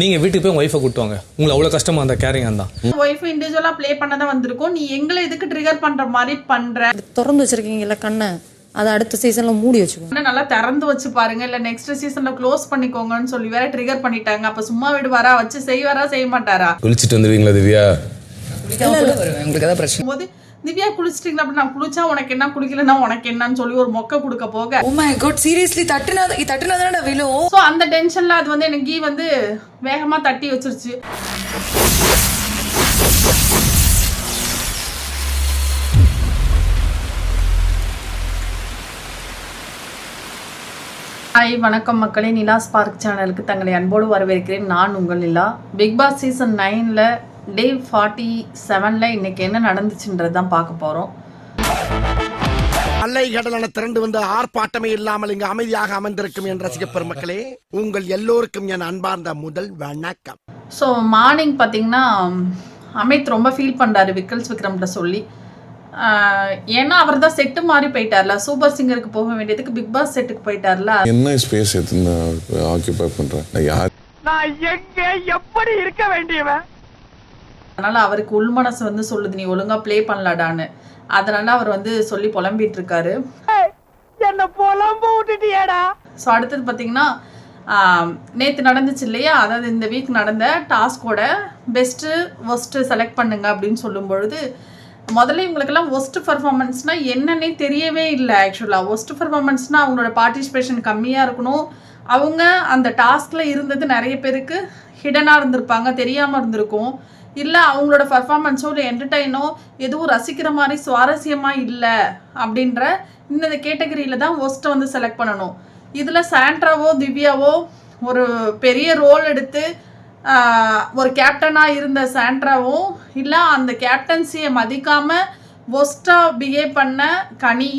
நீங்க வீட்டுக்கு போய் ஒய்ஃபை கூட்டுவாங்க, உங்களுக்கு அவ்வளவு கஷ்டமா அந்த கேரிங் தான். ஒய்ஃப் இண்டிவிஜுவலா ப்ளே பண்ணதான் வந்திருக்கும், நீ எங்களை எதுக்கு ட்ரிகர் பண்ற மாதிரி பண்ற? திறந்து வச்சிருக்கீங்கல்ல கண்ணை, அதை அடுத்த சீசன்ல மூடி வச்சுக்கோங்க. நல்லா திறந்து வச்சு பாருங்க, இல்ல நெக்ஸ்ட் சீசன்ல க்ளோஸ் பண்ணிக்கோங்கன்னு சொல்லி வேற ட்ரிகர் பண்ணிட்டாங்க. அப்ப சும்மா விடுவாரா? வச்சு செய்வாரா செய்ய மாட்டாரா? குளிச்சுட்டு வந்துருவீங்களா திவ்யா? உங்களுக்கு ஏதாவது பிரச்சனை போது திவ்யா குளிச்சிட்டீங்களா? அப்படி நான் குளிச்சா உனக்கு என்ன, குளிக்கலன்னா உனக்கு என்னன்னு சொல்லி ஒரு மொக்க கொடுக்க போக, ஓ மை காட் சீரியஸ்லி தட்டுனதானே விழும். ஸோ அந்த டென்ஷன்ல அது வந்து எனக்கு வந்து வேகமா தட்டி வச்சிருச்சு. ஹாய் வணக்கம் மக்களே, நிலா ஸ்பார்க் சேனலுக்கு தங்களை அன்போடு வரவேற்கிறேன். நான் உங்கள் நிலா. பிக் பாஸ் சீசன் 9ல் டே 47ல் இன்னைக்கு என்ன நடந்துச்சுன்றது தான் பார்க்க போகிறோம். அலை கடலான திரண்டு வந்து ஆர்ப்பாட்டமே இல்லாமல் இங்கு அமைதியாக அமர்ந்திருக்கும் என் ரசிக பெருமக்களே, உங்கள் எல்லோருக்கும் என் அன்பார்ந்த முதல் வணக்கம். ஸோ மார்னிங் பார்த்தீங்கன்னா அமித் ரொம்ப ஃபீல் பண்ணுறாரு விக்கல்ஸ் விக்ரம்கிட்ட சொல்லி. ஏன்னா அவர் தான் செட்டு மாறி போயிட்டார்ல, சூப்பர் சிங்கருக்கு போக வேண்டியதுக்கு பிக் பாஸ் செட்டுக்கு போயிட்டார்ல. என்ன ஸ்பேஸ் எடுத்து ஆக்கியூபை பண்றேன் யார்? நான் எங்க எப்படி இருக்க வேண்டியவன்? அதனால அவருக்கு உள்மனசு வந்து சொல்லுது, நீ ஒழுங்கா ப்ளே பண்ணலாடான்னு. அதனால அவர் வந்து சொல்லி புலம்பிட்டு இருக்காரு. என்ன புலம்ப விட்டுட்டியாடா. ஸோ அடுத்தது பார்த்தீங்கன்னா நேற்று நடந்துச்சு இல்லையா, அதாவது இந்த வீக் நடந்த டாஸ்கோட பெஸ்ட்டு ஒஸ்ட்டு செலக்ட் பண்ணுங்க அப்படின்னு சொல்லும் பொழுது, முதல்ல இவங்களுக்கெல்லாம் ஒஸ்ட் பர்ஃபார்மன்ஸ்னால் என்னன்னே தெரியவே இல்லை. ஆக்சுவலாக ஒஸ்ட் பர்ஃபார்மன்ஸ்னால் அவங்களோட பார்ட்டிசிபேஷன் கம்மியாக இருக்கணும், அவங்க அந்த டாஸ்கில் இருந்தது நிறைய பேருக்கு ஹிடனாக இருந்திருப்பாங்க, தெரியாமல் இருந்திருக்கும், இல்லை அவங்களோட பர்ஃபார்மன்ஸோ இல்லை என்டர்டெயினோ எதுவும் ரசிக்கிற மாதிரி சுவாரஸ்யமாக இல்லை அப்படின்ற இந்த கேட்டகரியில் தான் ஒஸ்ட்டை வந்து செலக்ட் பண்ணணும். இதில் சாண்ட்ராவோ திவ்யாவோ ஒரு பெரிய ரோல் எடுத்து ஒரு கேப்டனாக இருந்த சாண்ட்ராவும், இல்லை அந்த கேப்டன்சியை மதிக்காமல் ஒஸ்ட்டாக பிஹேவ் பண்ண கனி,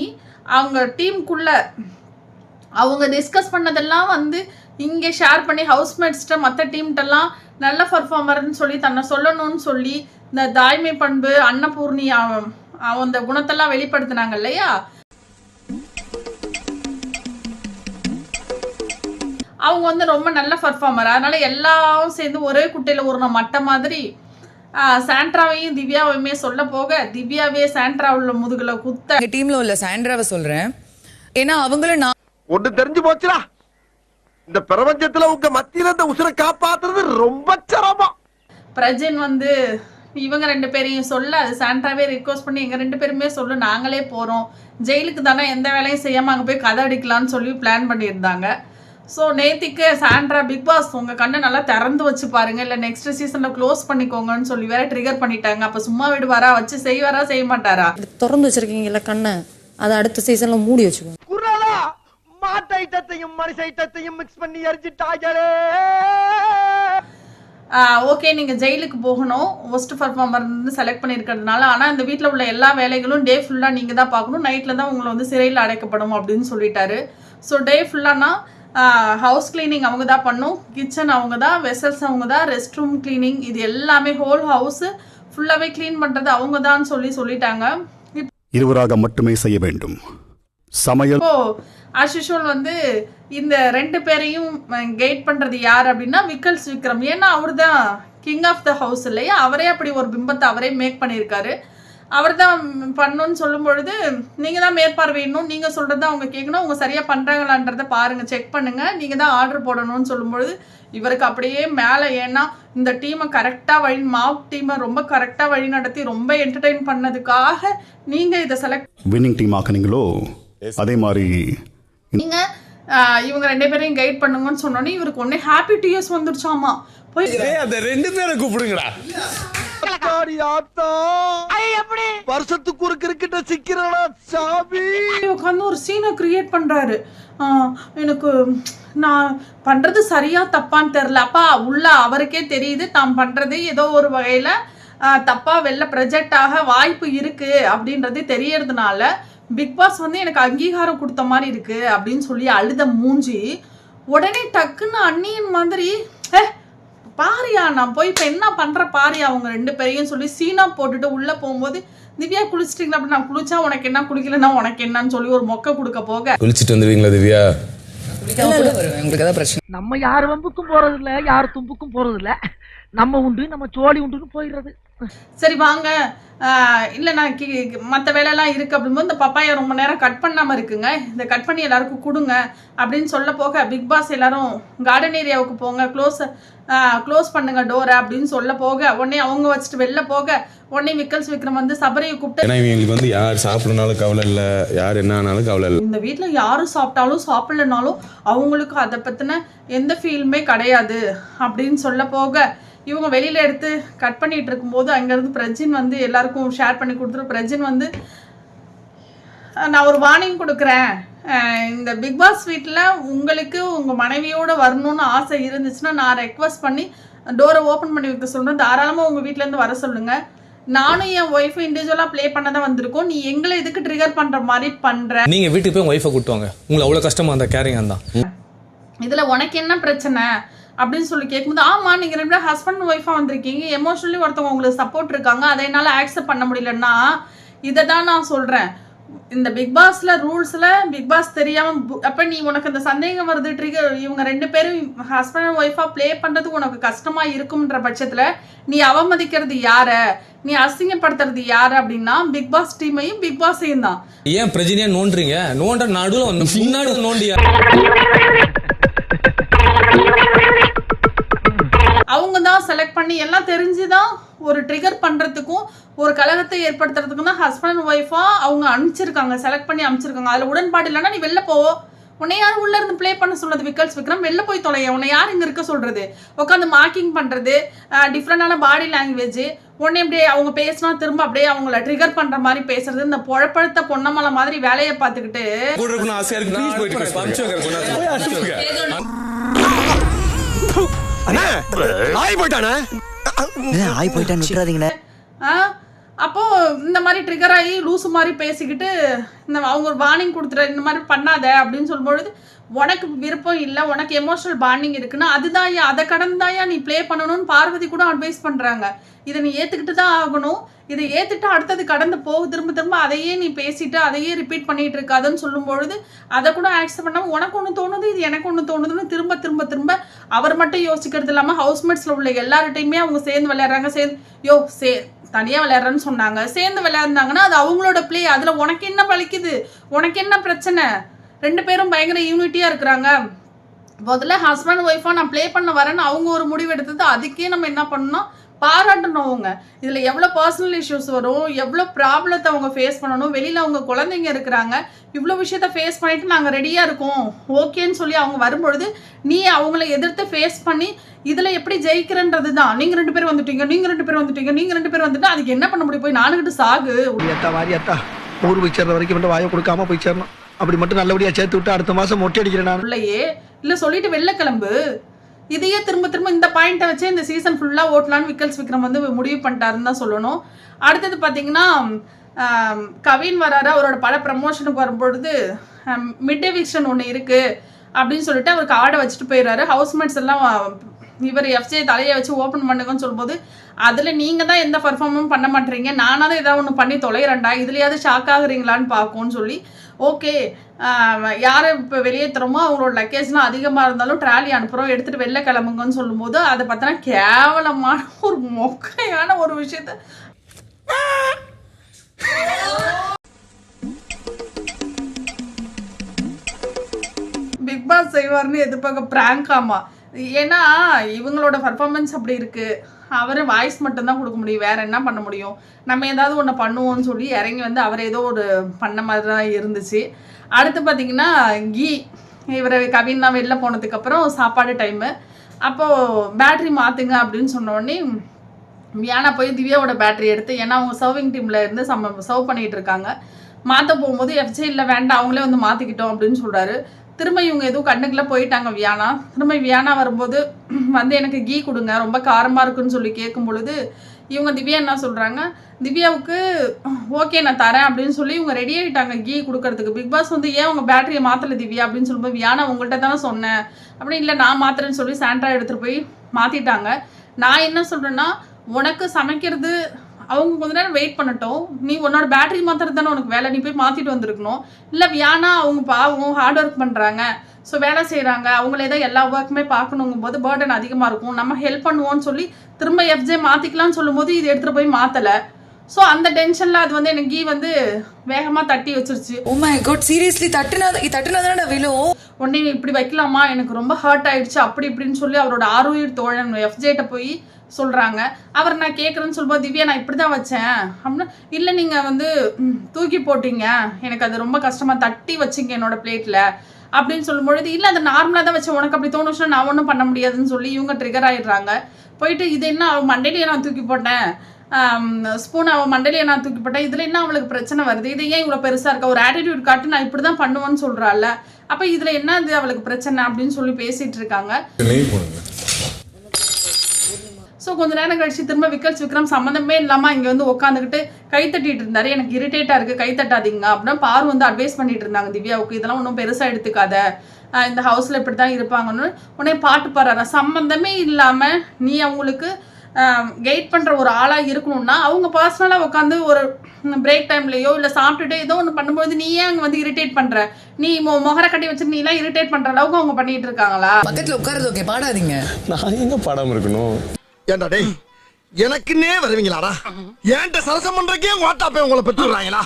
அவங்க டீமுக்குள்ளே அவங்க டிஸ்கஸ் பண்ணதெல்லாம் வந்து இங்கே ஷேர் பண்ணி ஹவுஸ்மேட்ஸ்கிட்ட மற்ற டீம்கிட்டலாம் நல்ல பர்ஃபார்மர்னு சொல்லி தன்னை சொல்லணும்னு சொல்லி இந்த தாய்மை பண்பு அன்னபூர்ணி அந்த குணத்தெல்லாம் வெளிப்படுத்தினாங்க இல்லையா. அவங்க வந்து ரொம்ப நல்ல பர்ஃபார்மர், அதனால எல்லாரும் சேர்ந்து ஒரே குட்டையில் ஒரு மட்ட மாதிரி சாண்ட்ராவையும் திவ்யாவையுமே சொல்ல போக, திவ்யாவே சாண்ட்ரா உள்ள முதுகுல குத்த. எங்க டீம்ல உள்ள சாண்ட்ராவை சொல்றேன், ஏன்னா அவங்களும் நான் ஒன்று தெரிஞ்சு போச்சுடா, இந்த பிரபஞ்சத்துல உங்க மத்தியில இந்த உசுரை காப்பாத்துறது ரொம்ப சிரமம். பிரஜன் வந்து இவங்க ரெண்டு பேரையும் சொல்ல, அது சாண்ட்ராவே ரிக்வஸ்ட் பண்ணி எங்க ரெண்டு பேருமே சொல்ல, நாங்களே போறோம் ஜெயிலுக்கு தானே, எந்த வேலையும் செய்யாம அங்கே போய் கதை அடிக்கலாம்னு சொல்லி பிளான் பண்ணியிருந்தாங்க. ஸோ நேத்திக்கு சாண்ட்ரா பிக் பாஸ் உங்கள் கண்ணை நல்லா திறந்து வச்சு பாருங்க, இல்லை நெக்ஸ்ட் சீசனில் க்ளோஸ் பண்ணிக்கோங்கன்னு சொல்லி வேற ட்ரிகர் பண்ணிட்டாங்க. அப்போ சும்மா விடுவாரா? வச்சு செய்வாரா செய்ய மாட்டாரா? திறந்து வச்சிருக்கீங்கல்ல கண்ணை, அதை அடுத்த சீசன்ல மூடி வச்சுக்கோங்க. குரலா மாட்டு ஐட்டத்தையும் மனுஷ ஐட்டத்தையும் மிக்ஸ் பண்ணி எரிஞ்சிட்டாங்களே. ஓகே, நீங்கள் ஜெயிலுக்கு போகணும் ஒஸ்ட் பர்ஃபார்மர் செலக்ட் பண்ணியிருக்கிறதுனால, ஆனால் இந்த வீட்டில் உள்ள எல்லா வேலைகளும் டே ஃபுல்லாக நீங்கள் தான் பார்க்கணும், நைட்டில் தான் உங்களை வந்து சிறையில் அடைக்கப்படும் அப்படின்னு சொல்லிட்டாரு. ஸோ டே ஃபுல்லானா ஹவுஸ் கிளீனிங் அவங்க தான் பண்ணும், கிச்சன் அவங்க தான், வெசல்ஸ் அவங்க தான், ரெஸ்ட் ரூம் கிளீனிங் இது எல்லாமே ஹோல் ஹவுஸு ஃபுல்லாகவே க்ளீன் பண்ணுறது அவங்க தான் சொல்லிட்டாங்க. இருவராக மட்டுமே செய்ய வேண்டும் சமையல். இப்போ ஆஸ் யூஷுவல் வந்து இந்த ரெண்டு பேரையும் கைட் பண்ணுறது யார் அப்படின்னா விக்கல்ஸ் விக்ரம். ஏன்னா அவர் தான் கிங் ஆஃப் த ஹவுஸ் இல்லையா, அவரே அப்படி ஒரு பிம்பத்தை அவரே மேக் பண்ணியிருக்காரு. அவர் தான் பண்ணணும்னு சொல்லும் பொழுது நீங்கள் தான் மேற்பார்வையிடணும், நீங்கள் சொல்கிறது தான் அவங்க கேட்கணும், அவங்க சரியாக பண்ணுறாங்களான்றதை பாருங்கள், செக் பண்ணுங்கள், நீங்கள் தான் ஆர்டர் போடணும்னு சொல்லும்பொழுது இவருக்கு அப்படியே மேலே. ஏன்னா இந்த டீமை கரெக்டாக மாப் டீமை ரொம்ப கரெக்டாக வழி நடத்தி ரொம்ப என்டர்டெயின் பண்ணதுக்காக நீங்கள் இதை செலக்ட் வின்னிங் டீம் ஆக்குனீங்களோ, அதே மாதிரி நீங்கள் இவங்க ரெண்டு பேரையும் கைட் பண்ணுங்கன்னு சொன்னோன்னே இவருக்கு ஒன்னே ஹாப்பி டியர்ஸ் வந்துடுச்சாமா. போய் அந்த ரெண்டு பேரை கூப்பிடுங்கடா. வருஷத்துக்கு ஒரு கிரிக்கெட்ட சிக்கிறா சாமி உட்காந்து ஒரு சீனை கிரியேட் பண்றாரு. எனக்கு நான் பண்றது சரியா தப்பான்னு தெரியல. அப்பா உள்ள அவருக்கே தெரியுது தாம் பண்றது ஏதோ ஒரு வகையில தப்பா வெளில ப்ரொஜெக்ட் ஆக வாய்ப்பு இருக்கு அப்படின்றது தெரியறதுனால பிக் பாஸ் வந்து எனக்கு அங்கீகாரம் கொடுத்த மாதிரி இருக்கு அப்படின்னு சொல்லி அழுத மூஞ்சி. உடனே டக்குன்னு அண்ணியின் மாதிரி பாரியா நான் போய் இப்போ என்ன பண்ணுற பாரியா அவங்க ரெண்டு பேரையும் சொல்லி சீனா போட்டுட்டு உள்ளே போகும்போது, திவ்யா குளிச்சிட்டிங்களா? அப்படி நான் குளிச்சா உனக்கு என்ன, குளிக்கலன்னா உனக்கு என்னன்னு சொல்லி ஒரு மொக்க கொடுக்க போக, குளிச்சுட்டு வந்துருவீங்களா திவ்யா? வருவேன். உங்களுக்கு ஏதாவது பிரச்சனை? நம்ம யார் வம்புக்கும் போறது இல்ல, யார் தும்புக்கும் போறது இல்ல. நம்ம உண்டு நம்ம சோழி உண்டுன்னு போயிடுறது. சரி வாங்க, இல்லை நான் மற்ற வேலையெல்லாம் இருக்குது அப்படிங்கும்போது இந்த பப்பாயா ரொம்ப நேரம் கட் பண்ணாமல் இருக்குங்க, இந்த கட் பண்ணி எல்லாருக்கும் கொடுங்க அப்படின்னு சொல்ல போக பிக் பாஸ் எல்லாரும் கார்டன் ஏரியாவுக்கு போங்க, க்ளோஸ் பண்ணுங்க டோரை அப்படின்னு சொல்ல போக உடனே அவங்க வச்சுட்டு வெளில போக உடனே விக்ரம் வந்து சபரியை கூப்பிட்டு, ஏன்னா இவங்களுக்கு வந்து யார் சாப்பிடனாலும் கவலை இல்லை, யார் என்ன ஆனாலும் கவலை இல்லை. இந்த வீட்டில் யாரும் சாப்பிட்டாலும் சாப்பிடலனாலும் அவங்களுக்கு அதை பற்றின எந்த ஃபீலுமே கிடையாது அப்படின்னு சொல்ல போக இவங்க வெளியில் எடுத்து கட் பண்ணிகிட்டு இருக்கும்போது அங்கேருந்து பிரஜின் வந்து எல்லாருக்கும் ஷேர் பண்ணி கொடுத்துரு. பிரஜின் வந்து நான் ஒரு வார்னிங் கொடுக்குறேன், இந்த பிக் பாஸ் வீட்டில் உங்களுக்கு உங்கள் மனைவியோடு வரணும்னு ஆசை இருந்துச்சுன்னா நான் ரெக்வஸ்ட் பண்ணி டோரை ஓப்பன் பண்ணி வைக்க சொல்கிறேன், தாராளமாக உங்கள் வீட்டிலேருந்து வர சொல்லுங்கள். நானும் என் ஒய்ஃபை இண்டிவிஜுவலாக ப்ளே பண்ண தான் வந்திருக்கோம், நீ எங்களை இதுக்கு ட்ரிகர் பண்ணுற மாதிரி பண்ணுற. நீங்கள் வீட்டுக்கு போய் உங்கள் ஒய்ஃபை கூட்டுவாங்க, உங்களுக்கு அவ்வளோ கஷ்டமாக அந்த கேரிங் தான். இதில் உனக்கு என்ன பிரச்சனை அப்படின்னு சொல்லி கேட்கும்போது, ஆமாம் நீங்கள் 2 பேரும் ஹஸ்பண்ட் ஒய்ஃபாக வந்திருக்கீங்க, எமோஷனலி ஒருத்தவங்க உங்களுக்கு சப்போர்ட் இருக்காங்க, அதை என்னால் ஆக்செப்ட் பண்ண முடியலன்னா இதை தான் நான் சொல்கிறேன். இந்த பிக் பாஸில் ரூல்ஸில் பிக் பாஸ் தெரியாமல் அப்போ நீ உனக்கு அந்த சந்தேகம் வருது, ட்ரிகர் இவங்க 2 பேரும் ஹஸ்பண்ட் அண்ட் ஒய்ஃபாக ப்ளே பண்ணுறதுக்கு உனக்கு கஷ்டமாக இருக்கும்ன்ற பட்சத்தில் நீ அவமதிக்கிறது யாரை, நீ அசிங்கப்படுத்துறது யாரு அப்படின்னா பிக் பாஸ் டீமையும் பிக் பாஸையும் தான். ஏன் பிரச்சனையா நோண்டுறீங்க? நோண்ட நடுவில் வந்து முன்னாடி நோண்டியா? அவங்க தான் செலக்ட் பண்ணி எல்லாம் தெரிஞ்சுதான் ஒரு ட்ரிகர் பண்ணுறதுக்கும் ஒரு கலகத்தை ஏற்படுத்துறதுக்கும் தான் ஹஸ்பண்ட் அண்ட் ஒய்ஃபாக அவங்க அனுப்பிச்சிருக்காங்க, செலக்ட் பண்ணி அனுப்பிச்சிருக்காங்க. அதில் உடன்பாடு இல்லைன்னா நீ வெளில போ, உன்னை யார் உள்ளே இருந்து ப்ளே பண்ண சொல்கிறது விக்ரம், வெளில போய் தொலைய, உன்னை யார் இங்கே இருக்க சொல்கிறது, உட்காந்து மார்க்கிங் பண்ணுறது, டிஃப்ரெண்டான பாடி லாங்குவேஜ், உடனே அப்படியே அவங்க பேசினா திரும்ப அப்படியே அவங்கள ட்ரிகர் பண்ணுற மாதிரி பேசுறது, இந்த பொழப்பழுத்த பொன்னமலை மாதிரி வேலையை பார்த்துக்கிட்டு அப்போ இந்த மாதிரி ட்ரிகர் ஆகி லூசு மாதிரி பேசிக்கிட்டு அவங்க ஒரு வார்னிங் கொடுத்துட்டு இந்த மாதிரி பண்ணாத அப்படின்னு சொல்லும்பொழுது உனக்கு விருப்பம் இல்லை, உனக்கு எமோஷனல் பாண்டிங் இருக்குன்னா அதுதான் அதை கடந்தாயா நீ ப்ளே பண்ணணும்னு பார்வதி கூட அட்வைஸ் பண்ணுறாங்க. இதை நீ ஏற்றுக்கிட்டு தான் ஆகணும், இதை ஏற்றுட்டு அடுத்தது கடந்து போக திரும்ப அதையே நீ பேசிட்டு அதையே ரிப்பீட் பண்ணிட்டு இருக்காதுன்னு சொல்லும்பொழுது அதை கூட ஆக்செப்ட் பண்ணாமல் உனக்கு ஒன்று தோணுது இது எனக்கு ஒன்று தோணுதுன்னு திரும்ப அவர் மட்டும் யோசிக்கிறது இல்லாமல் ஹவுஸ்மேட்ஸில் உள்ள எல்லார்ட்டையுமே அவங்க சேர்ந்து விளையாடுறாங்க, தனியாக விளையாடுறேன்னு சொன்னாங்க, சேர்ந்து விளையாடுனாங்கன்னா அது அவங்களோட பிளே, அதில் உனக்கு என்ன பலிக்குது, உனக்கு என்ன பிரச்சனை? 2 பேரும் பயங்கர யூனிட்டியாக இருக்கிறாங்க. முதல்ல ஹஸ்பண்ட் ஒய்ஃபாக நான் ப்ளே பண்ண வரேன்னு அவங்க ஒரு முடிவு எடுத்தது, அதுக்கே நம்ம என்ன பண்ணணும், பாராட்டணும். அவங்க இதில் எவ்வளோ பர்சனல் இஷ்யூஸ் வரும், எவ்வளோ ப்ராப்ளத்தை அவங்க ஃபேஸ் பண்ணணும், வெளியில் அவங்க குழந்தைங்க இருக்கிறாங்க, இவ்வளோ விஷயத்த ஃபேஸ் பண்ணிவிட்டு நாங்கள் ரெடியாக இருக்கோம் ஓகேன்னு சொல்லி அவங்க வரும்பொழுது நீ அவங்கள எதிர்த்து ஃபேஸ் பண்ணி இதில் எப்படி ஜெயிக்கிறன்றது தான். நீங்கள் 2 பேர் வந்துட்டீங்க, நீங்கள் 2 பேர் வந்துட்டு அதுக்கு என்ன பண்ண முடியும், போய் நானுக்கிட்டு சாகு ஊர் போய் சேர்ற வரைக்கும் மட்டும் வாயை கொடுக்காம போய் சேரணும், அப்படி மட்டும் நல்லபடியாக சேர்த்து விட்டு அடுத்த மாதம் மொட்டை அடிக்கிறேன் நான் இல்லையே, இல்லை சொல்லிட்டு வெளில கிளம்பு. இதையே திரும்ப இந்த பாயிண்ட்டை வச்சு இந்த சீசன் ஃபுல்லாக ஓட்டலான்னு விக்ரம் வந்து முடிவு பண்ணிட்டாருன்னு தான் சொல்லணும். அடுத்தது பார்த்தீங்கன்னா கவின் வராரு, அவரோட பட ப்ரமோஷனுக்கு வரும்பொழுது மிட் எவிக்ஷன் ஒன்று இருக்குது அப்படின்னு சொல்லிட்டு அவர் கார்டை வச்சுட்டு போயிடுறாரு. ஹவுஸ்மேட்ஸ் எல்லாம் இவர் எஃப்ஜே தலையை வச்சு ஓப்பன் பண்ணுங்கன்னு சொல்லும்போது அதில் நீங்கள் தான் எந்த பர்ஃபார்மும் பண்ண மாட்டேறீங்க, நானாக தான் ஏதாவது ஒன்று பண்ணி தொலைகிறேன்டா, இதுலையாவது ஷாக் ஆகுறீங்களான்னு பார்க்கும்னு சொல்லி ஓகே யாரை இப்போ வெளியேற்றுறோமோ அவங்களோட லக்கேஜ்லாம் அதிகமாக இருந்தாலும் ட்ராலி அனுப்புகிறோம், எடுத்துகிட்டு வெளில கிளம்புங்கன்னு சொல்லும்போது அதை பார்த்தோன்னா கேவலமான ஒரு மொக்கையான ஒரு விஷயத்த பிக் பாஸ் செய்வார்னு எதிர்பார்க்க பிராங்க். ஆமாம், ஏன்னா இவங்களோட பர்ஃபார்மன்ஸ் அப்படி இருக்குது, அவர் வாய்ஸ் மட்டும்தான் கொடுக்க முடியும், வேறு என்ன பண்ண முடியும், நம்ம ஏதாவது ஒன்று பண்ணுவோம்னு சொல்லி இறங்கி வந்து அவர் ஏதோ ஒரு பண்ண மாதிரி தான் இருந்துச்சு. அடுத்து பார்த்திங்கன்னா இவர் கவின்லாம் வெளில போனதுக்கப்புறம் சாப்பாடு டைமு, அப்போது பேட்ரி மாற்றுங்க அப்படின்னு சொன்னோடனே வியானா போய் திவ்யாவோட பேட்ரி எடுத்து, ஏன்னா அவங்க சர்விங் டீமில் இருந்து சர்வ் பண்ணிகிட்டு இருக்காங்க, மாற்ற போகும்போது எஃப்ஜே இல்லை வேண்டாம் அவங்களே வந்து மாற்றிக்கிட்டோம் அப்படின்னு சொல்கிறாரு. திரும்ப இவங்க எதுவும் கண்ணுக்குள்ளே போயிட்டாங்க வியானா. திரும்ப வியானா வரும்போது வந்து எனக்கு கீ கொடுங்க ரொம்ப காரமாக இருக்குன்னு சொல்லி கேட்கும் பொழுது இவங்க திவ்யா என்ன சொல்கிறாங்க, திவ்யாவுக்கு ஓகே நான் தரேன் அப்படின்னு சொல்லி இவங்க ரெடி ஆகிட்டாங்க கீ கொடுக்கறதுக்கு. பிக் பாஸ் வந்து ஏன் உங்கள் பேட்டரியை மாற்றலை திவ்யா அப்படின்னு சொல்லும்போது வியானா உங்கள்கிட்ட தானே சொன்னேன் அப்படின்னு, இல்லை நான் மாத்திரேன்னு சொல்லி சாண்ட்ரா எடுத்துகிட்டு போய் மாற்றிட்டாங்க. நான் என்ன சொல்கிறேன்னா, உனக்கு சமைக்கிறது அவங்க கொஞ்ச நேரம் வெயிட் பண்ணட்டும், நீ உன்னோட பேட்டரி மாத்துறது தானே உனக்கு வேலை, நீ போய் மாற்றிட்டு வந்திருக்கணும். இல்லை வியானா அவங்க பாவம் ஹார்ட் ஒர்க் பண்ணுறாங்க, ஸோ வேலை செய்கிறாங்க, அவங்களே தான் எல்லா ஒர்க்குமே பார்க்கணுங்கும் போது பேர்டன் அதிகமாக இருக்கும், நம்ம ஹெல்ப் பண்ணுவோன்னு சொல்லி திரும்ப எஃப்ஜே மாற்றிக்கலாம்னு சொல்லும்போது இது எடுத்துகிட்டு போய் மாற்றலை. ஸோ அந்த டென்ஷனில் அது வந்து எனக்கு வந்து வேகமாக தட்டி வச்சிருச்சு. ஓ மை காட், சீரியஸ்லி தட்டுனதானே விழும். உடனே இப்படி வைக்கலாமா, எனக்கு ரொம்ப ஹர்ட் ஆயிடுச்சு அப்படி இப்படின்னு சொல்லி அவரோட ஆரோக்கிய தோழன் எஃப்ஜேட்ட போய் சொல்கிறாங்க. அவர் நான் கேட்குறேன்னு சொல்லும்போது திவ்யா நான் இப்படி தான் வச்சேன் அப்படின்னா, இல்லை நீங்கள் வந்து தூக்கி போட்டீங்க, எனக்கு அது ரொம்ப கஷ்டமாக தட்டி வச்சிங்க என்னோட பிளேட்டில் அப்படின்னு சொல்லும்பொழுது, இல்லை அது நார்மலாக தான் வச்சேன், உனக்கு அப்படி தோணுச்சுன்னா நான் ஒன்றும் பண்ண முடியாதுன்னு சொல்லி இவங்க ட்ரிகர் ஆகிடுறாங்க. போயிட்டு இது என்ன அவன் மண்டையிலேயே நான் தூக்கி போட்டேன், ஸ்பூன் அவன் மண்டையிலேயே நான் தூக்கி போட்டேன், இதில் என்ன அவளுக்கு பிரச்சனை வருது, இது ஏன் இவ்வளோ பெருசாக இருக்கா, ஒரு ஆட்டிடியூட் காட்டு நான் இப்படி தான் பண்ணுவேன்னு சொல்கிறாள், அப்போ இதில் என்ன இது அவளுக்கு பிரச்சனை அப்படின்னு சொல்லி பேசிகிட்டு இருக்காங்க. ஸோ கொஞ்ச நேரம் கழிச்சு திரும்ப விக்ரம் சம்மந்தமே இல்லாமல் இங்கே வந்து உட்காந்துக்கிட்டு கை தட்டிட்டு இருந்தாரு. எனக்கு இரிட்டேட்டாக இருக்குது, கை தட்டாதீங்க அப்படின்னா பாரு வந்து அட்வைஸ் பண்ணிட்டு இருந்தாங்க திவ்யாவுக்கு, இதெல்லாம் ஒன்றும் பெருசாக எடுத்துக்காத, இந்த ஹவுஸில் இப்படி தான் இருப்பாங்கன்னு. உடனே பாட்டு பாடுறாரு, சம்மந்தமே இல்லாமல் நீ அவங்களுக்கு கைட் பண்ணுற ஒரு ஆளாக இருக்கணும்னா அவங்க பர்சனலாக உட்காந்து ஒரு பிரேக் டைம்லையோ இல்லை சாப்பிட்டுட்டு ஏதோ ஒன்று பண்ணும்போது நீ ஏன் அங்கே வந்து இரிட்டேட் பண்ணுற, நீ முகரை கட்டி வச்சு நீ எல்லாம் இரிட்டேட் பண்ணுற அளவுக்கு அவங்க பண்ணிட்டு இருக்காங்களா? பக்கத்தில் உட்காருது ஓகே, பாடாதீங்க. நான் எங்க பாடாம இருக்கணும்? ஏண்டா டேய், எனக்குன்னே வருவீங்களாடா? ஏன்ட்ட சரசம் பண்றக்கே வாட்டாப்பே உங்களை பெற்றுறாங்களா?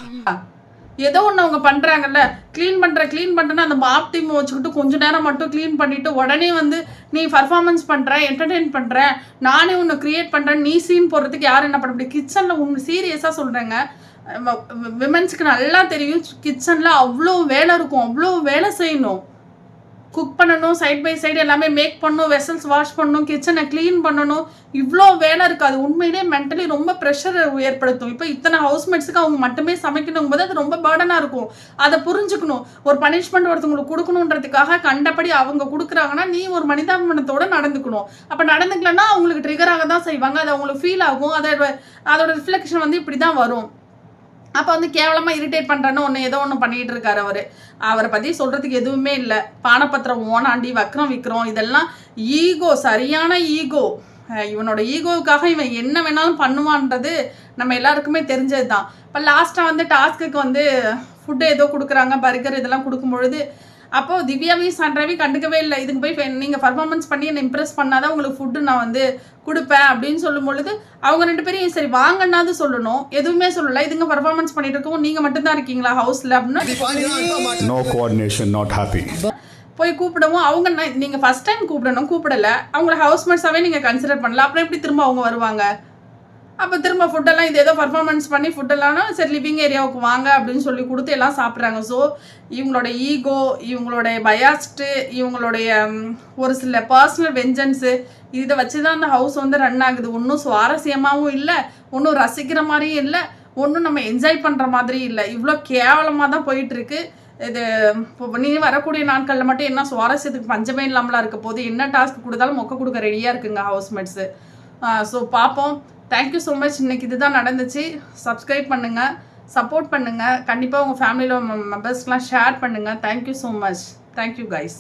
ஏதோ ஒன்று அவங்க பண்ணுறாங்கல்ல, க்ளீன் பண்ணுறேன்னா அந்த மாப் டீம் வச்சுக்கிட்டு கொஞ்ச நேரம் மட்டும் க்ளீன் பண்ணிவிட்டு உடனே வந்து நீ பர்ஃபார்மன்ஸ் பண்ணுற, என்டர்டெயின் பண்ணுற, நானே ஒன்று க்ரியேட் பண்ணுறேன், நீ சீன் போடுறதுக்கு யாரும் என்ன பண்ண முடியும்? கிச்சனில் ஒன்று சீரியஸாக சொல்கிறேங்க, விமென்ஸுக்கு நல்லா தெரியும், கிச்சனில் அவ்வளோ வேலை இருக்கும், அவ்வளோ வேலை செய்யணும், குக் பண்ணணும், சைட் பை சைடு எல்லாமே மேக் பண்ணணும், வெசல்ஸ் வாஷ் பண்ணணும், கிச்சனை க்ளீன் பண்ணணும், இவ்வளோ வேலை இருக்குது. அது உண்மையிலே மென்டலி ரொம்ப ப்ரெஷர் ஏற்படுத்தும். இப்போ இத்தனை ஹவுஸ்மேட்ஸுக்கு அவங்க மட்டுமே சமைக்கணும் போது அது ரொம்ப பேர்டனாக இருக்கும். அதை புரிஞ்சுக்கணும். ஒரு பனிஷ்மெண்ட் ஒருத்தவங்களுக்கு கொடுக்கணுன்றதுக்காக கண்டபடி அவங்க கொடுக்குறாங்கன்னா நீ ஒரு மனிதாபிமானத்தோடு நடந்துக்கணும். அப்போ நடந்துக்கலன்னா அவங்களுக்கு ட்ரிகராக தான் செய்வாங்க, அது அவங்களுக்கு ஃபீல் ஆகும், அதோட ரிஃப்ளெக்ஷன் வந்து இப்படி தான் வரும். அப்போ வந்து கேவலமாக இரிட்டேட் பண்ணுறேன்னு ஒன்று ஏதோ ஒன்று பண்ணிகிட்டு இருக்காரு. அவரை பற்றி சொல்கிறதுக்கு எதுவுமே இல்லை. பானப்பத்திரம் ஓனாண்டி விக்ரம் இதெல்லாம் ஈகோ, சரியான ஈகோ. இவனோட ஈகோவுக்காக இவன் என்ன வேணாலும் பண்ணுவான்றது நம்ம எல்லாருக்குமே தெரிஞ்சது தான். இப்போ லாஸ்ட்டாக வந்து டாஸ்க்குக்கு வந்து ஃபுட்டு ஏதோ கொடுக்குறாங்க, பர்கர் இதெல்லாம் கொடுக்கும்பொழுது அப்போது திவ்யாவையும் சாண்ட்ராவையும் கண்டுக்கவே இல்லை. இதுக்கு போய் நீங்கள் பர்ஃபார்மன்ஸ் பண்ணி என்னை இம்ப்ரெஸ் பண்ணாதான் உங்களுக்கு ஃபுட்டு நான் வந்து கொடுப்பேன் அப்படின்னு சொல்லும் பொழுது அவங்க ரெண்டு பேரும் சரி வாங்கன்னாது சொல்லணும், எதுவுமே சொல்லலை. இதுங்க பர்ஃபார்மன்ஸ் பண்ணிட்டு இருக்கோம், நீங்கள் மட்டும்தான் இருக்கீங்களா ஹவுஸில் அப்படின்னா நோ கோஆர்டினேஷன், நாட் ஹாப்பி. போய் கூப்பிடவும் அவங்க நீங்கள் ஃபர்ஸ்ட் டைம் கூப்பிடலை, அவங்கள ஹவுஸ்மேட்ஸாகவே நீங்கள் கன்சிடர் பண்ணல, அப்புறம் எப்படி திரும்ப அவங்க வருவாங்க? அப்போ திரும்ப ஃபுட்டெல்லாம் இது ஏதோ பர்ஃபார்மன்ஸ் பண்ணி ஃபுட்டெல்லாம்னா சரி லிவிங் ஏரியாவுக்கு வாங்க அப்படின்னு சொல்லி கொடுத்து எல்லாம் சாப்பிட்றாங்க. ஸோ இவங்களோட ஈகோ, இவங்களுடைய பயாஸ்ட்டு, இவங்களுடைய ஒரு சில பர்சனல் வெஞ்சன்ஸு இதை வச்சு தான் அந்த ஹவுஸ் வந்து ரன் ஆகுது. ஒன்றும் சுவாரஸ்யமாகவும் இல்லை, ஒன்றும் ரசிக்கிற மாதிரியும் இல்லை, ஒன்றும் நம்ம என்ஜாய் பண்ணுற மாதிரி இல்லை, இவ்வளோ கேவலமாக தான் போயிட்டுருக்கு. இது இப்போ நீ வரக்கூடிய நாட்களில் மட்டும் என்ன சுவாரஸ்யத்துக்கு பஞ்சமே இல்லாமலாம் இருக்க போது, என்ன டாஸ்க் கொடுத்தாலும் மொக்க கொடுக்க ரெடியாக இருக்குங்க ஹவுஸ்மேட்ஸு. ஸோ பார்ப்போம். Thank you so much. இன்றைக்கி இதுதான் நடந்துச்சு. சப்ஸ்கிரைப் பண்ணுங்கள், சப்போர்ட் பண்ணுங்கள், கண்டிப்பாக உங்கள் ஃபேமிலியில் மெம்பர்ஸ்க்கெலாம் ஷேர் பண்ணுங்கள். Thank you so much. Thank you guys.